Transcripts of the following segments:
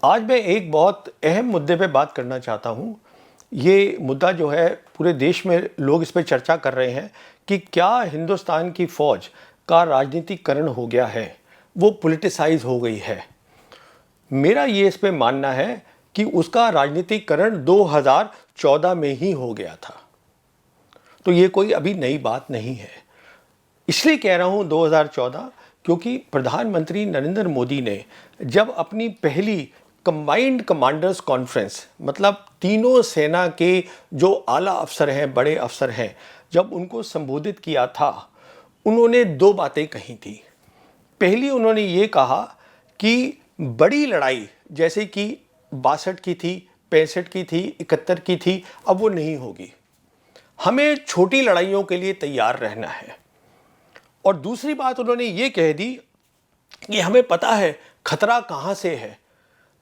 आज मैं एक बहुत अहम मुद्दे पे बात करना चाहता हूँ। ये मुद्दा जो है पूरे देश में लोग इस पे चर्चा कर रहे हैं कि क्या हिंदुस्तान की फ़ौज का राजनीतिकरण हो गया है, वो पॉलिटिसाइज़ हो गई है। मेरा ये इस पे मानना है कि उसका राजनीतिकरण 2014 में ही हो गया था। तो ये कोई अभी नई बात नहीं है। इसलिए कह रहा हूँ 2014 क्योंकि प्रधानमंत्री नरेंद्र मोदी ने जब अपनी पहली कंबाइंड कमांडर्स कॉन्फ्रेंस, मतलब तीनों सेना के जो आला अफसर हैं, बड़े अफसर हैं, जब उनको संबोधित किया था, उन्होंने दो बातें कही थी। पहली उन्होंने ये कहा कि बड़ी लड़ाई जैसे कि 62 की थी, 65 की थी, 71 की थी, अब वो नहीं होगी। हमें छोटी लड़ाइयों के लिए तैयार रहना है। और दूसरी बात उन्होंने ये कह दी कि हमें पता है खतरा कहाँ से है,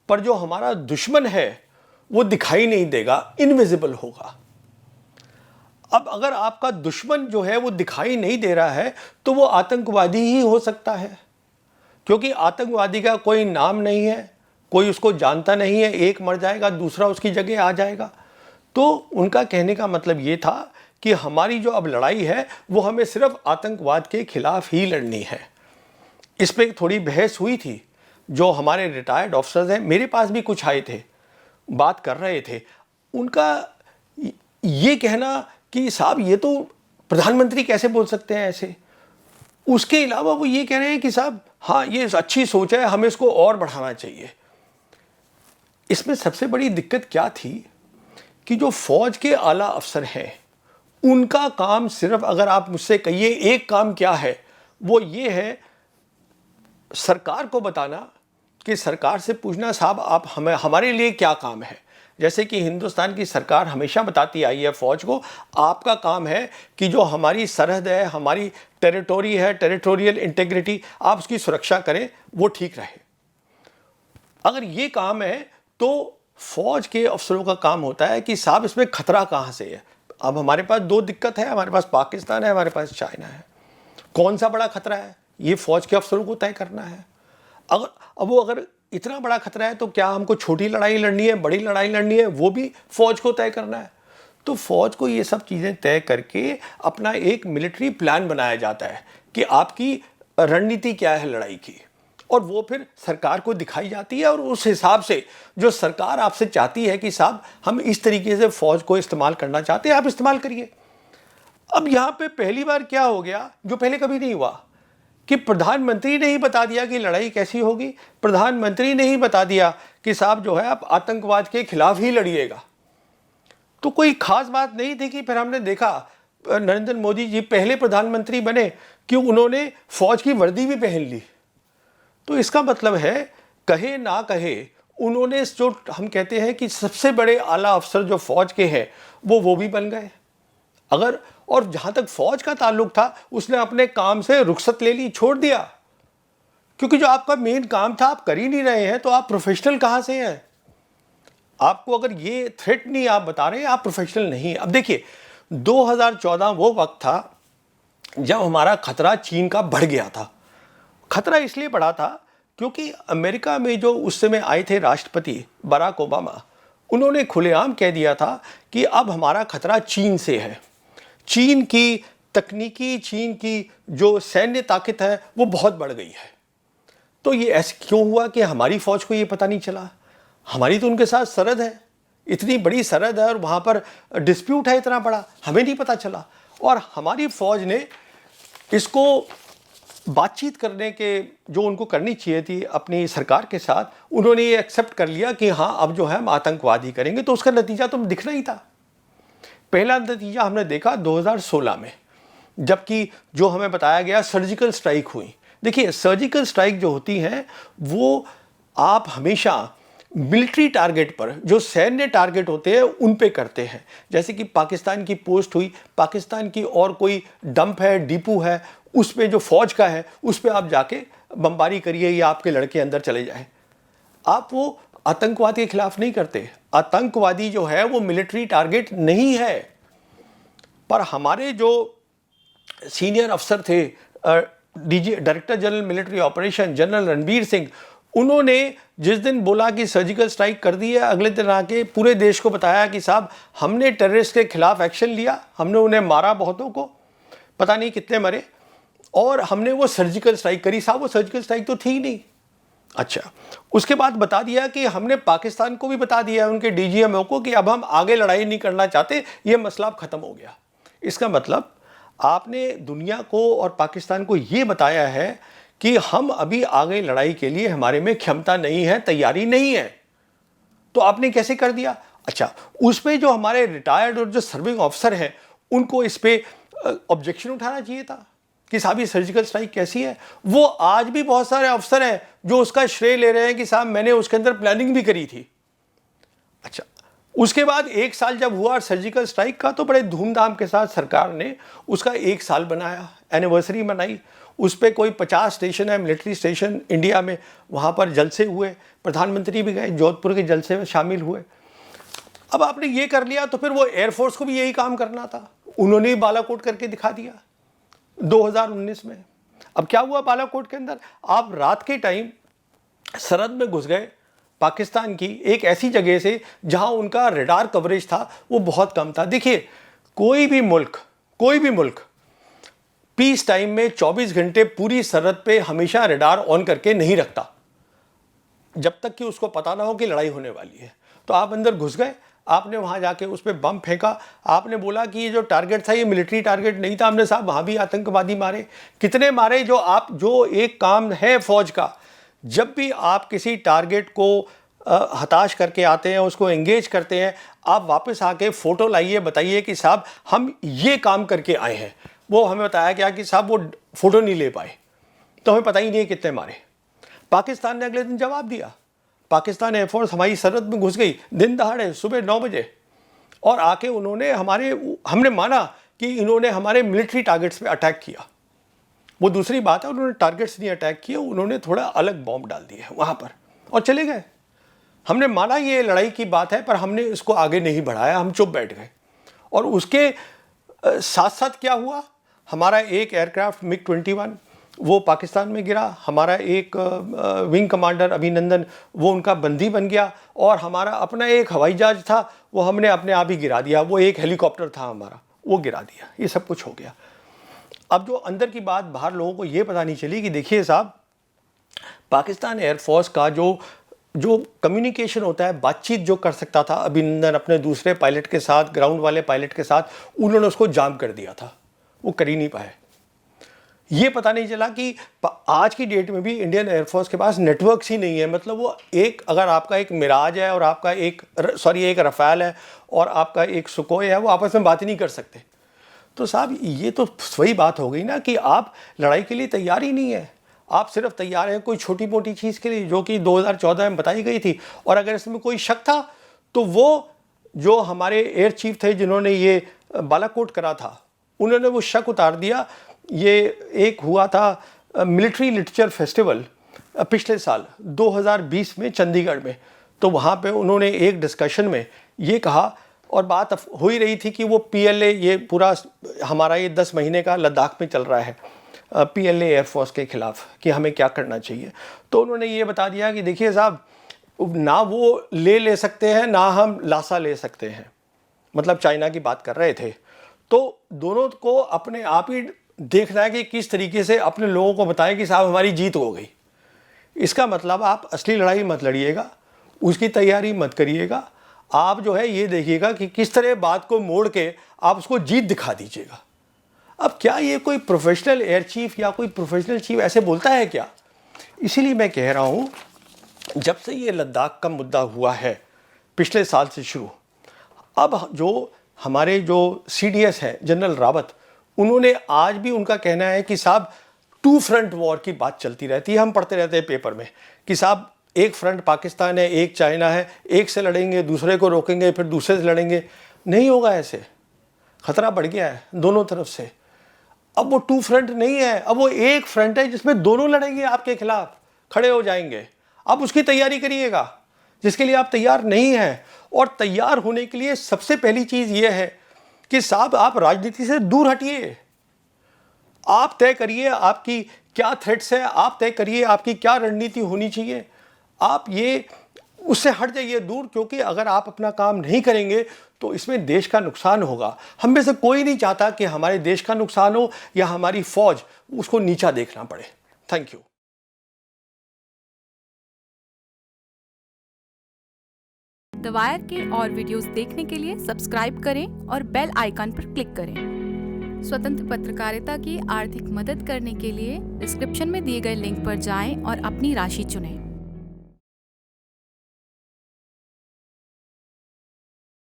पर जो हमारा दुश्मन है वो दिखाई नहीं देगा, इनविजिबल होगा। अब अगर आपका दुश्मन जो है वो दिखाई नहीं दे रहा है तो वो आतंकवादी ही हो सकता है, क्योंकि आतंकवादी का कोई नाम नहीं है, कोई उसको जानता नहीं है। एक मर जाएगा, दूसरा उसकी जगह आ जाएगा। तो उनका कहने का मतलब ये था कि हमारी जो अब लड़ाई है वो हमें सिर्फ आतंकवाद के खिलाफ ही लड़नी है। इस पर थोड़ी बहस हुई थी। जो हमारे रिटायर्ड ऑफिसर्स हैं, मेरे पास भी कुछ आए थे, बात कर रहे थे। उनका ये कहना कि साहब ये तो प्रधानमंत्री कैसे बोल सकते हैं ऐसे। उसके अलावा वो ये कह रहे हैं कि साहब हाँ, ये अच्छी सोच है, हमें इसको और बढ़ाना चाहिए। इसमें सबसे बड़ी दिक्कत क्या थी कि जो फौज के आला अफसर हैं, उनका काम सिर्फ, अगर आप मुझसे कहिए एक काम क्या है, वो ये है सरकार को बताना, कि सरकार से पूछना साहब आप हमारे लिए क्या काम है। जैसे कि हिंदुस्तान की सरकार हमेशा बताती आई है फौज को, आपका काम है कि जो हमारी सरहद है, हमारी टेरिटोरी है, टेरिटोरियल इंटीग्रिटी, आप उसकी सुरक्षा करें, वो ठीक रहे। अगर ये काम है तो फौज के अफसरों का काम होता है कि साहब इसमें खतरा कहाँ से है। अब हमारे पास दो दिक्कत है, हमारे पास पाकिस्तान है, हमारे पास चाइना है। कौन सा बड़ा खतरा है, ये फौज के अफसरों को तय करना है। अगर इतना बड़ा खतरा है तो क्या हमको छोटी लड़ाई लड़नी है, बड़ी लड़ाई लड़नी है, वो भी फौज को तय करना है। तो फौज को ये सब चीज़ें तय करके अपना एक मिलिट्री प्लान बनाया जाता है कि आपकी रणनीति क्या है लड़ाई की, और वो फिर सरकार को दिखाई जाती है। और उस हिसाब से जो सरकार आपसे चाहती है कि साहब हम इस तरीके से फौज को इस्तेमाल करना चाहते हैं, आप इस्तेमाल करिए। अब यहाँ पे पहली बार क्या हो गया जो पहले कभी नहीं हुआ, कि प्रधानमंत्री ने ही बता दिया कि लड़ाई कैसी होगी। प्रधानमंत्री ने ही बता दिया कि साहब जो है आप आतंकवाद के खिलाफ ही लड़िएगा। तो कोई खास बात नहीं थी कि फिर हमने देखा नरेंद्र मोदी जी पहले प्रधानमंत्री बने कि उन्होंने फौज की वर्दी भी पहन ली। तो इसका मतलब है, कहे ना कहे, उन्होंने जो हम कहते हैं कि सबसे बड़े आला अफसर जो फौज के हैं वो भी बन गए। अगर और जहां तक फौज का ताल्लुक था, उसने अपने काम से रुखसत ले ली, छोड़ दिया, क्योंकि जो आपका मेन काम था आप कर ही नहीं रहे हैं, तो आप प्रोफेशनल कहां से हैं। आपको अगर ये थ्रेट नहीं आप बता रहे हैं, आप प्रोफेशनल नहीं। अब देखिए 2014 वो वक्त था जब हमारा खतरा चीन का बढ़ गया था। खतरा इसलिए बढ़ा था क्योंकि अमेरिका में जो उस समय आए थे राष्ट्रपति बराक ओबामा, उन्होंने खुलेआम कह दिया था कि अब हमारा खतरा चीन से है। चीन की तकनीकी, चीन की जो सैन्य ताकत है वो बहुत बढ़ गई है। तो ये ऐसे क्यों हुआ कि हमारी फौज को ये पता नहीं चला। हमारी तो उनके साथ सरहद है, इतनी बड़ी सरहद है, और वहाँ पर डिस्प्यूट है इतना बड़ा, हमें नहीं पता चला। और हमारी फौज ने इसको बातचीत करने के जो उनको करनी चाहिए थी अपनी सरकार के साथ, उन्होंने ये एक्सेप्ट कर लिया कि हाँ अब जो है हम आतंकवाद ही करेंगे। तो उसका नतीजा तो दिखना ही था। पहला नतीजा हमने देखा 2016 में, जबकि जो हमें बताया गया सर्जिकल स्ट्राइक हुई। देखिए सर्जिकल स्ट्राइक जो होती हैं वो आप हमेशा मिलिट्री टारगेट पर, जो सैन्य टारगेट होते हैं उन पे करते हैं। जैसे कि पाकिस्तान की पोस्ट हुई, पाकिस्तान की और कोई डंप है, डिपो है, उस पे जो फौज का है उस पे आप जाके बमबारी करिए या आपके लड़के अंदर चले जाएं। आप वो आतंकवाद के खिलाफ नहीं करते। आतंकवादी जो है वो मिलिट्री टारगेट नहीं है। पर हमारे जो सीनियर अफसर थे, DG director general military operation general Ranbir Singh, उन्होंने जिस दिन बोला कि सर्जिकल स्ट्राइक कर दी है, अगले दिन आके पूरे देश को बताया कि साहब हमने टेररिस्ट के खिलाफ एक्शन लिया, हमने उन्हें मारा, बहुतों को, पता नहीं कितने मरे, और हमने वो सर्जिकल स्ट्राइक करी। साहब वो सर्जिकल स्ट्राइक तो थी ही नहीं। अच्छा, उसके बाद बता दिया कि हमने पाकिस्तान को भी बता दिया, उनके डीजीएमओ को, कि अब हम आगे लड़ाई नहीं करना चाहते, ये मसला अब ख़त्म हो गया। इसका मतलब आपने दुनिया को और पाकिस्तान को ये बताया है कि हम अभी आगे लड़ाई के लिए हमारे में क्षमता नहीं है, तैयारी नहीं है। तो आपने कैसे कर दिया? अच्छा, उसमें जो हमारे रिटायर्ड और जो सर्विंग ऑफिसर हैं उनको इस पर ऑब्जेक्शन उठाना चाहिए था कि साहब ये सर्जिकल स्ट्राइक कैसी है। वो आज भी बहुत सारे अफसर हैं जो उसका श्रेय ले रहे हैं कि साहब मैंने उसके अंदर प्लानिंग भी करी थी। अच्छा, उसके बाद 1 साल जब हुआ सर्जिकल स्ट्राइक का, तो बड़े धूमधाम के साथ सरकार ने उसका 1 साल बनाया, एनिवर्सरी मनाई। उस पर कोई 50 स्टेशन है, मिलिट्री स्टेशन इंडिया में, वहाँ पर जलसे हुए, प्रधानमंत्री भी गए, जोधपुर के जलसे में शामिल हुए। अब आपने ये कर लिया तो फिर वो एयरफोर्स को भी यही काम करना था, उन्होंने ही बालाकोट करके दिखा दिया 2019 में। अब क्या हुआ बालाकोट के अंदर? आप रात के टाइम सरहद में घुस गए पाकिस्तान की एक ऐसी जगह से जहां उनका रडार कवरेज था वो बहुत कम था। देखिए, कोई भी मुल्क पीस टाइम में 24 घंटे पूरी सरहद पे हमेशा रडार ऑन करके नहीं रखता, जब तक कि उसको पता ना हो कि लड़ाई होने वाली है। तो आप अंदर घुस गए, आपने वहां जाके उस पर बम फेंका, आपने बोला कि ये जो टारगेट था ये मिलिट्री टारगेट नहीं था, हमने साहब वहां भी आतंकवादी मारे। कितने मारे? जो एक काम है फौज का, जब भी आप किसी टारगेट को हताश करके आते हैं, उसको एंगेज करते हैं, आप वापस आके फ़ोटो लाइए, बताइए कि साहब हम ये काम करके आए हैं। वो हमें बताया गया कि साहब वो फ़ोटो नहीं ले पाए, तो हमें पता ही नहीं है कितने मारे। पाकिस्तान ने अगले दिन जवाब दिया, पाकिस्तान एयरफोर्स हमारी सरहद में घुस गई दिन दहाड़े सुबह 9 बजे, और आके हमने माना कि इन्होंने हमारे मिलिट्री टारगेट्स पे अटैक किया। वो दूसरी बात है, उन्होंने टारगेट्स नहीं अटैक किए, उन्होंने थोड़ा अलग बॉम्ब डाल दिए वहाँ पर और चले गए। हमने माना ये लड़ाई की बात है, पर हमने इसको आगे नहीं बढ़ाया, हम चुप बैठ गए। और उसके साथ साथ क्या हुआ, हमारा एक एयरक्राफ्ट MiG-21 वो पाकिस्तान में गिरा, हमारा एक विंग कमांडर अभिनंदन वो उनका बंदी बन गया, और हमारा अपना एक हवाई जहाज था वो हमने अपने आप ही गिरा दिया, वो एक हेलीकॉप्टर था हमारा वो गिरा दिया। ये सब कुछ हो गया। अब जो अंदर की बात बाहर लोगों को ये पता नहीं चली कि देखिए साहब, पाकिस्तान एयरफोर्स का जो कम्युनिकेशन होता है, बातचीत जो कर सकता था अभिनंदन अपने दूसरे पायलट के साथ, ग्राउंड वाले पायलट के साथ, उन्होंने उसको जाम कर दिया था, वो कर ही नहीं पाए। ये पता नहीं चला कि आज की डेट में भी इंडियन एयरफोर्स के पास नेटवर्क्स ही नहीं है। मतलब वो अगर आपका एक मिराज है और आपका एक रफ़ाल है और आपका एक सुकोई है, वो आपस में बात ही नहीं कर सकते। तो साहब ये तो वही बात हो गई ना कि आप लड़ाई के लिए तैयार ही नहीं है, आप सिर्फ तैयार हैं कोई छोटी मोटी चीज़ के लिए जो कि 2014 में बताई गई थी। और अगर इसमें कोई शक था तो वो जो हमारे एयर चीफ थे जिन्होंने ये बालाकोट करा था, उन्होंने वो शक उतार दिया। ये एक हुआ था मिलिट्री लिटरेचर फेस्टिवल पिछले साल 2020 में चंडीगढ़ में, तो वहाँ पे उन्होंने एक डिस्कशन में ये कहा, और बात हो ही रही थी कि वो PLA, ये पूरा हमारा ये 10 महीने का लद्दाख में चल रहा है PLA एयरफोर्स के ख़िलाफ़ कि हमें क्या करना चाहिए। तो उन्होंने ये बता दिया कि देखिए साहब, ना वो ले सकते हैं ना हम लासा ले सकते हैं, मतलब चाइना की बात कर रहे थे। तो दोनों को अपने आप ही देखना है कि किस तरीके से अपने लोगों को बताएं कि साहब हमारी जीत हो गई। इसका मतलब आप असली लड़ाई मत लड़िएगा, उसकी तैयारी मत करिएगा, आप जो है ये देखिएगा कि किस तरह बात को मोड़ के आप उसको जीत दिखा दीजिएगा। अब क्या ये कोई प्रोफेशनल एयर चीफ या कोई प्रोफेशनल चीफ ऐसे बोलता है क्या? इसीलिए मैं कह रहा हूँ, जब से ये लद्दाख का मुद्दा हुआ है पिछले साल से शुरू, अब जो हमारे जो CDS हैं जनरल रावत, उन्होंने आज भी उनका कहना है कि साहब 2 फ्रंट वॉर की बात चलती रहती है। हम पढ़ते रहते हैं पेपर में कि साहब एक फ्रंट पाकिस्तान है, एक चाइना है, एक से लड़ेंगे, दूसरे को रोकेंगे, फिर दूसरे से लड़ेंगे। नहीं होगा ऐसे, खतरा बढ़ गया है दोनों तरफ से। अब वो 2 फ्रंट नहीं है, अब वो एक फ्रंट है जिसमें दोनों लड़ेंगे, आपके खिलाफ खड़े हो जाएंगे। अब उसकी तैयारी करिएगा जिसके लिए आप तैयार नहीं हैं। और तैयार होने के लिए सबसे पहली चीज़ ये है कि साहब आप राजनीति से दूर हटिए, आप तय करिए आपकी क्या थ्रेट्स है, आप तय करिए आपकी क्या रणनीति होनी चाहिए। आप ये उससे हट जाइए दूर, क्योंकि अगर आप अपना काम नहीं करेंगे तो इसमें देश का नुकसान होगा। हम में से कोई नहीं चाहता कि हमारे देश का नुकसान हो या हमारी फौज उसको नीचा देखना पड़े। Thank you. द वायर के और वीडियोस देखने के लिए सब्सक्राइब करें और बेल आइकन पर क्लिक करें। स्वतंत्र पत्रकारिता की आर्थिक मदद करने के लिए डिस्क्रिप्शन में दिए गए लिंक पर जाएं और अपनी राशि चुनें।